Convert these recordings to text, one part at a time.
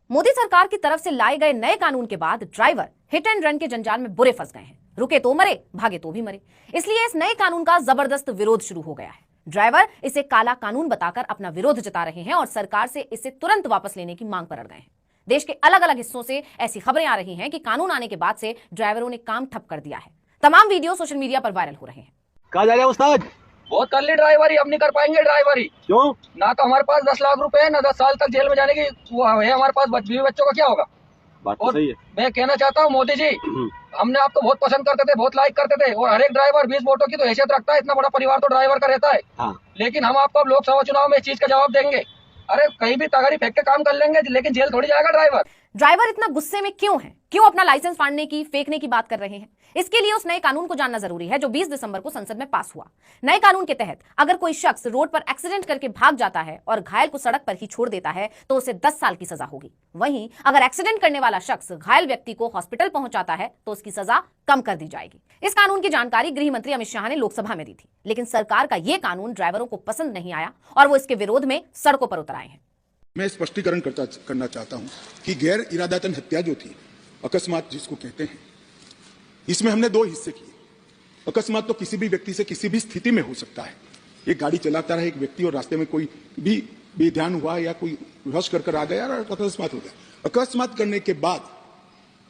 मोदी सरकार की तरफ से लाए गए नए कानून के बाद ड्राइवर हिट एंड रन के जंजाल में बुरे फंस गए हैं। रुके तो मरे, भागे तो भी मरे। इसलिए इस नए कानून का जबरदस्त विरोध शुरू हो गया है। ड्राइवर इसे काला कानून बताकर अपना विरोध जता रहे हैं और सरकार से इसे तुरंत वापस लेने की मांग पर अड़ गए हैं। देश के अलग अलग हिस्सों से ऐसी खबरें आ रही हैं कि कानून आने के बाद से ड्राइवरों ने काम ठप कर दिया है। तमाम वीडियो सोशल मीडिया पर वायरल हो रहे हैं। कहा जा रहा है उस्ताद? बहुत कर ली ड्राइवरी, अब नहीं कर पाएंगे ड्राइवरी। क्यों? ना तो हमारे पास 10 लाख रुपए है, ना 10 साल तक जेल में जाने की वो है हमारे पास। बच्चों का क्या होगा? बात तो और सही है। मैं कहना चाहता हूँ मोदी जी, हमने आपको बहुत पसंद करते थे, बहुत लाइक करते थे, और हर एक ड्राइवर 20 वोटों की तो हैसियत रखता है। इतना बड़ा परिवार तो ड्राइवर का रहता है। हाँ। लेकिन हम आपको अब लोकसभा चुनाव में इस चीज का जवाब देंगे। अरे कहीं भी तगारी फेंक के काम कर लेंगे, लेकिन जेल थोड़ी जाएगा ड्राइवर। ड्राइवर इतना गुस्से में क्यों है, क्यों अपना लाइसेंस फाड़ने की, फेंकने की बात कर रहे हैं? इसके लिए उस नए कानून को जानना जरूरी है जो 20 दिसंबर को संसद में पास हुआ। नए कानून के तहत अगर कोई शख्स रोड पर एक्सीडेंट करके भाग जाता है और घायल को सड़क पर ही छोड़ देता है तो उसे 10 साल की सजा होगी। वहीं अगर एक्सीडेंट करने वाला शख्स घायल व्यक्ति को हॉस्पिटल पहुंचाता है तो उसकी सजा कम कर दी जाएगी। इस कानून की जानकारी गृह मंत्री अमित शाह ने लोकसभा में दी थी, लेकिन सरकार का यह कानून ड्राइवरों को पसंद नहीं आया और वो इसके विरोध में सड़कों पर उतर आए हैं। मैं स्पष्टीकरण करना चाहता हूं कि गैर इरादतन हत्या जो थी, अकस्मात जिसको कहते हैं, इसमें हमने दो हिस्से किए। अकस्मात तो किसी भी व्यक्ति से किसी भी स्थिति में हो सकता है। एक गाड़ी चलाता रहे एक व्यक्ति और रास्ते में कोई भी बेध्यान हुआ या कोई रश कर आ गया और अकस्मात हो गया। अकस्मात करने के बाद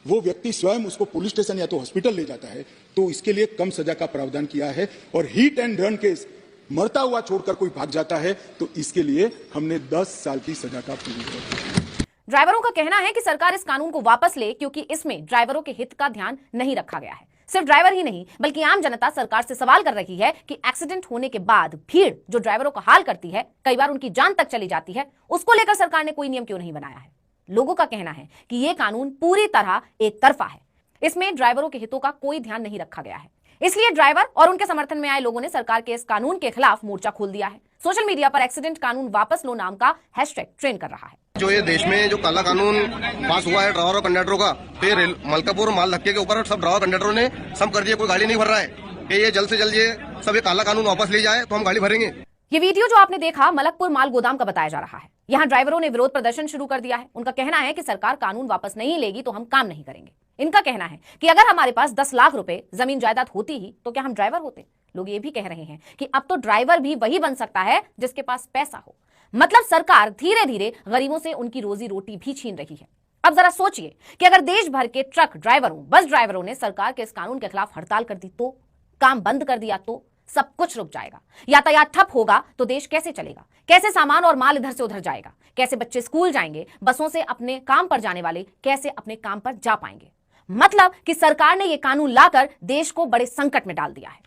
वो व्यक्ति स्वयं उसको पुलिस स्टेशन या तो हॉस्पिटल ले जाता है, तो इसके लिए कम सजा का प्रावधान किया है। और हिट एंड रन केस, मरता हुआ छोड़कर कोई भाग जाता है तो इसके लिए हमने 10 साल की सजा का प्रावधान किया। ड्राइवरों का कहना है कि सरकार इस कानून को वापस ले क्योंकि इसमें ड्राइवरों के हित का ध्यान नहीं रखा गया है। सिर्फ ड्राइवर ही नहीं बल्कि आम जनता सरकार से सवाल कर रही है कि एक्सीडेंट होने के बाद भीड़ जो ड्राइवरों का हाल करती है, कई बार उनकी जान तक चली जाती है, उसको लेकर सरकार ने कोई नियम क्यों नहीं बनाया है? लोगों का कहना है कि यह कानून पूरी तरह एक तरफा है। इसमें ड्राइवरों के हितों का कोई ध्यान नहीं रखा गया है। इसलिए ड्राइवर और उनके समर्थन में आए लोगों ने सरकार के इस कानून के खिलाफ मोर्चा खोल दिया है। सोशल मीडिया पर एक्सीडेंट कानून वापस लो नाम का हैशटैग ट्रेंड कर रहा है। जो ये देश में जो काला कानून पास हुआ है ड्राइवर और कंडक्टरों का, तो ये मलकापुर माल धक्के के ऊपर सब ड्राइवर कंडक्टरों ने सब कर दिया, कोई गाड़ी नहीं भर रहा है कि ये जल्द से जल्द ये सब ये काला कानून वापस ले जाए तो हम गाड़ी भरेंगे। ये वीडियो जो आपने देखा मलकपुर माल गोदाम का बताया जा रहा है। यहाँ ड्राइवरों ने विरोध प्रदर्शन शुरू कर दिया है। उनका कहना है कि सरकार कानून वापस नहीं लेगी तो हम काम नहीं करेंगे। इनका कहना है कि अगर हमारे पास 10 लाख रुपए जमीन जायदाद होती ही तो क्या हम ड्राइवर होते? लोग ये भी कह रहे हैं कि अब तो ड्राइवर भी वही बन सकता है जिसके पास पैसा हो। मतलब सरकार धीरे धीरे गरीबों से उनकी रोजी रोटी भी छीन रही है। अब जरा सोचिए कि अगर देश भर के ट्रक ड्राइवरों, बस ड्राइवरों ने सरकार के इस कानून के खिलाफ हड़ताल कर दी तो, काम बंद कर दिया तो सब कुछ रुक जाएगा। यातायात ठप होगा तो देश कैसे चलेगा? कैसे सामान और माल इधर से उधर जाएगा? कैसे बच्चे स्कूल जाएंगे? बसों से अपने काम पर जाने वाले कैसे अपने काम पर जा पाएंगे? मतलब कि सरकार ने यह कानून लाकर देश को बड़े संकट में डाल दिया है।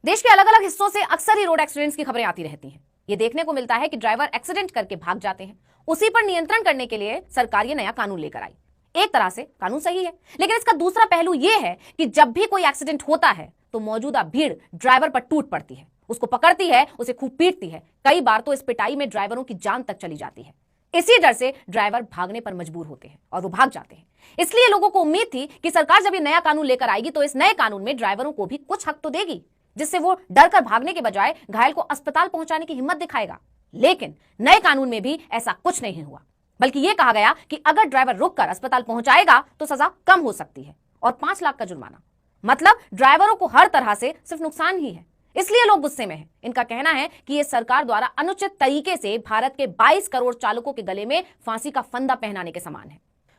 देश के अलग अलग हिस्सों से अक्सर ही रोड एक्सीडेंट्स की खबरें आती रहती हैं। ये देखने को मिलता है कि ड्राइवर एक्सीडेंट करके भाग जाते हैं। उसी पर नियंत्रण करने के लिए सरकार ये नया कानून लेकर आई। एक तरह से कानून सही है, लेकिन इसका दूसरा पहलू यह है कि जब भी कोई एक्सीडेंट होता है तो मौजूदा भीड़ ड्राइवर पर टूट पड़ती है, उसको पकड़ती है, उसे खूब पीटती है। कई बार तो इस पिटाई में ड्राइवरों की जान तक चली जाती है। इसी डर से ड्राइवर भागने पर मजबूर होते हैं और वो भाग जाते हैं। इसलिए लोगों को उम्मीद थी कि सरकार जब ये नया कानून लेकर आएगी तो इस नए कानून में ड्राइवरों को भी कुछ हक तो देगी, जिससे वो डर कर भागने के बजाय घायल को अस्पताल पहुंचाने की हिम्मत दिखाएगा। लेकिन नए कानून में भी ऐसा कुछ नहीं हुआ, बल्कि यह कहा गया कि अगर ड्राइवर रुककर अस्पताल पहुंचाएगा तो सजा कम हो सकती है और 5 लाख का जुर्माना। मतलब ड्राइवरों को हर तरह से सिर्फ नुकसान ही है। इसलिए लोग गुस्से में हैं। इनका कहना है कि यह सरकार द्वारा अनुचित तरीके से भारत के 22 करोड़ चालकों के गले में फांसी का फंदा पहनाने के समान है।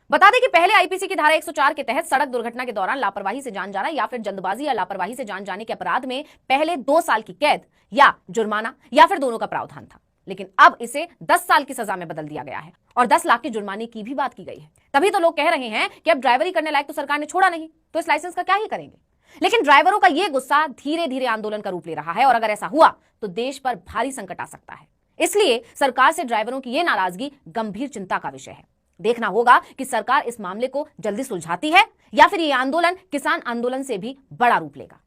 बता दें कि पहले आईपीसी की धारा 104 के तहत सड़क दुर्घटना के दौरान लापरवाही से जान जाना या फिर जल्दबाजी या लापरवाही से जान जाने के अपराध में पहले 2 साल की कैद या जुर्माना या फिर दोनों का प्रावधान था, लेकिन अब इसे 10 साल की सजा में बदल दिया गया है और 10 लाख के जुर्माने की भी बात की गई है। तभी तो लोग कह रहे हैं कि अब ड्राइवरी करने लायक तो सरकार ने छोड़ा नहीं, तो इस लाइसेंस का क्या ही करेंगे। लेकिन ड्राइवरों का यह गुस्सा धीरे धीरे आंदोलन का रूप ले रहा है और अगर ऐसा हुआ तो देश पर भारी संकट आ सकता है। इसलिए सरकार से ड्राइवरों की यह नाराजगी गंभीर चिंता का विषय है। देखना होगा कि सरकार इस मामले को जल्दी सुलझाती है या फिर यह आंदोलन किसान आंदोलन से भी बड़ा रूप लेगा।